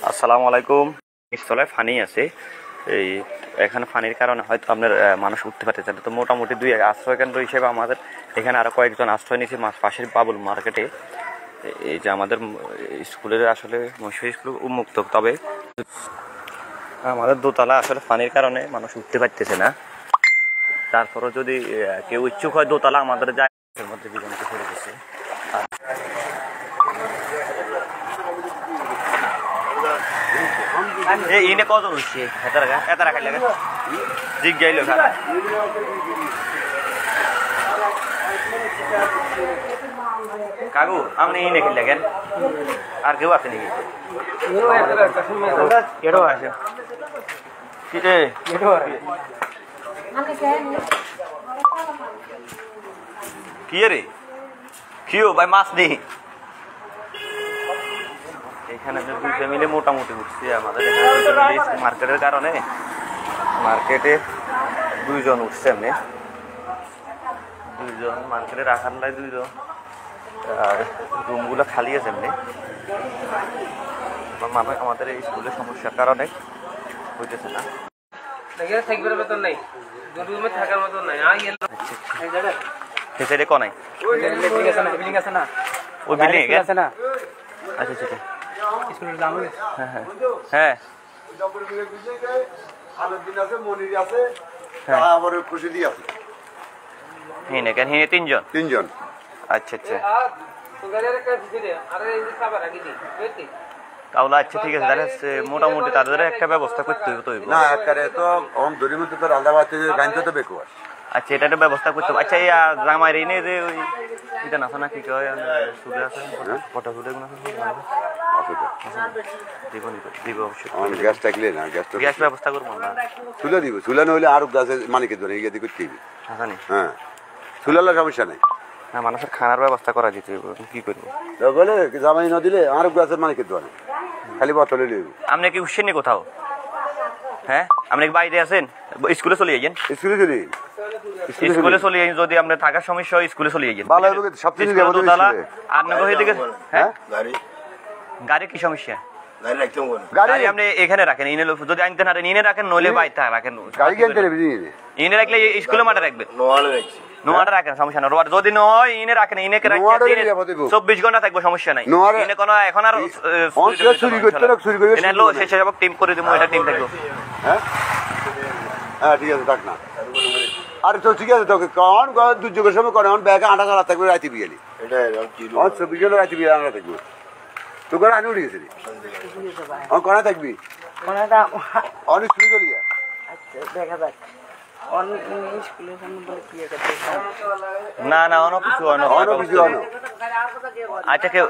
আসসালামু আলাইকুম। স্থলায় ফানি আছে, এই এখানে ফানির কারণে হয়তো আপনার মানুষ উঠতে পারতেছে না। তো মোটামুটি দুই আশ্রয় কেন্দ্র হিসেবে আমাদের এখানে আরও কয়েকজন আশ্রয় নিয়েছে পাশের বাবুল মার্কেটে। এই যে আমাদের স্কুলের আসলে মহিষী স্কুল উন্মুক্ত, তবে আমাদের দোতলা আসলে ফানির কারণে মানুষ উঠতে পারতেছে না। তারপরও যদি কেউ ইচ্ছুক হয় দোতলা আমাদের যায় মধ্যে জীবনকে ছেড়ে দিচ্ছে। ইনে কজন উঠছে এত রাখার লাগে জিজ্ঞাইল কাকু আপনি ইনে খেলে লাগেন আর কেউ আছে নাকি? আছে কি রে কিও ভাই মাছ নেই এখানে। যে দুই ফ্যামিলি মোটামুটি উঠছে আমাদের মার্কেটের কারণে, মার্কেটে দুইজন উঠছে এমনি, দুইজন মার্কেটে রাখার নাই দুইজন, আর রুমগুলো খালি আছে এমনি। আমাদের এই স্কুলের সমস্যার কারণে হইতেছে না। হ্যাঁ তিনজন। আচ্ছা আচ্ছা তাহলে আচ্ছা ঠিক আছে, তাহলে মোটামুটি তাদের একটা ব্যবস্থা করতে হবে না। আচ্ছা এটা একটা ব্যবস্থা করতে হবে। আচ্ছা এই জামাই রেনে যে ওই এটা আছে না কি কয় সুদে আছে ফটো সুদে গুলো গ্যাস ব্যবস্থা করবো না, তুলে দিব। তুলানো হলে আর গাছের মালিকের ধরে ইয়ে করতে হবে। হ্যাঁ তুলালে সমস্যা নেই, না মানুষের খানার ব্যবস্থা করা যেতে কি করবো বলে জামাই না দিলে আর গাছের মালিকের ধরে খালি বোতলে নেবে। আপনি কি উঠছেন নি কোথাও? হ্যাঁ আপনি কি বাইরে আছেন? স্কুলে চলে যাইছেন? স্কুলে চলে যাই, যদি আপনার থাকার সমস্যা হয় স্কুলে চলে যাইছেন। হ্যাঁ গাড়ি কি সমস্যা? গাড়ি আপনি এখানে রাখেন, ইনে যদি আনতে না ইনে রাখেন, নইলে বাইরে রাখেন। ইনে রাখলে স্কুলে মাঠে রাখবেন, নোয়াটা রাখেন সমস্যা নাই। যদি নয় ইনে রাখেন, ইনে 24 ঘন্টা থাকবো সমস্যা নাই। ইনে কোনো এখন আর শেষে যাব টিম করে দিব, এটা টিম থাকবো। হ্যাঁ হ্যাঁ ঠিক আছে থাক না। আর তো ঠিক আছে তোকে কখন দুর্যোগের সময় করে ব্যাগে আটা কালা থাকবে রাইতে বিয়ালি 24 ঘন্টা রাইতে বিয়ালি আনা থাকবো। তোকে আনি উঠে গেছিলি কনা থাকবি অনেক স্কুলে চলি যা। দেখা যাক না না অন্য কিছু আচ্ছা কেউ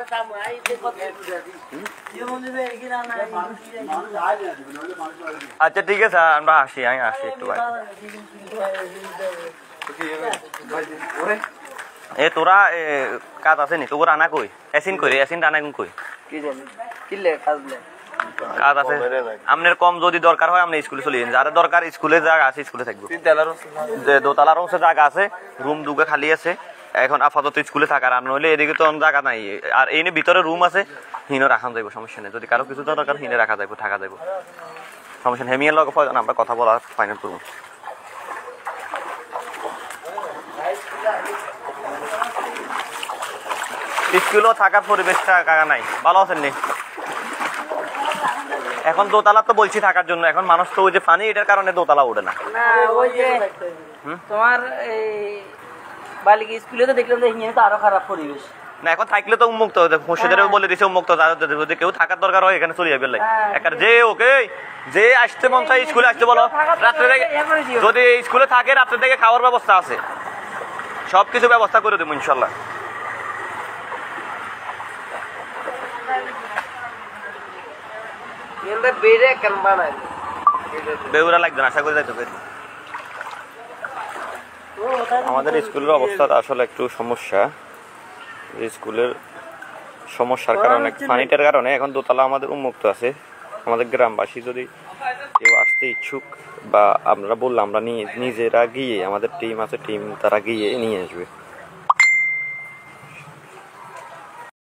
আচ্ছা ঠিক আছে আমরা আসি, আমি আসি একটু ভাই। এ তোরা কাজ আছে নি তোর আনা কই? এসিন কই এসিন রানা কই? কাজ আছে আপনার কম, যদি দরকার হয় আপনি স্কুলে চলে যান। যারা দরকার স্কুলে জায়গা আছে স্কুলে থাকবো। দোতলার হচ্ছে জায়গা আছে, রুম দুটো খালি আছে এখন আপাতত স্কুলে থাকার। আর নইলে এদিকে তো জায়গা নাই, আর এই ভিতরে রুম আছে, হিনে রাখা যাইব সমস্যা নেই। যদি কারো কিছু দরকার হিনে রাখা যাইব, থাকা যাইব সমস্যা নেই। হেমিয়ার লগে আমরা কথা বলা ফাইনাল করবো। স্কুলেও থাকার পরিবেশটা কাকা নাই, ভালো আছেন নি? এখন দোতলা তো বলছি থাকার জন্য, এখন মানুষ তো ওই যে পানি এটার কারণে দোতলা ওঠে না। ওই যে তোমার বালিকা স্কুলে তো দেখলাম যে তো আরো খারাপ পরিবেশ না। এখন থাকলে তো উন্মুক্ত, মুর্শিদের বলে দিছে উন্মুক্ত, যদি কেউ থাকার দরকার হয় এখানে চলে যাবে। একটা যে ওকে যে আসতে মন চাই স্কুলে আসতে বলো, রাত্রে থেকে যদি স্কুলে থাকে রাত্রে থেকে খাওয়ার ব্যবস্থা আছে, সবকিছু ব্যবস্থা করে দেবো ইনশাল্লাহ। বেউরা লাগবে না, আশা করি যাইতে পারি। আমাদের স্কুলের অবস্থা আসলে একটু সমস্যা। স্কুলের সমস্যার কারণে পানিটার কারণে এখন দোতলা আমাদের উন্মুক্ত আছে। আমাদের গ্রামবাসী যদি কেউ আসতে ইচ্ছুক বা আমরা বললাম, আমরা নিজেরা গিয়ে, আমাদের টিম আছে, টিম তারা গিয়ে নিয়ে আসবে।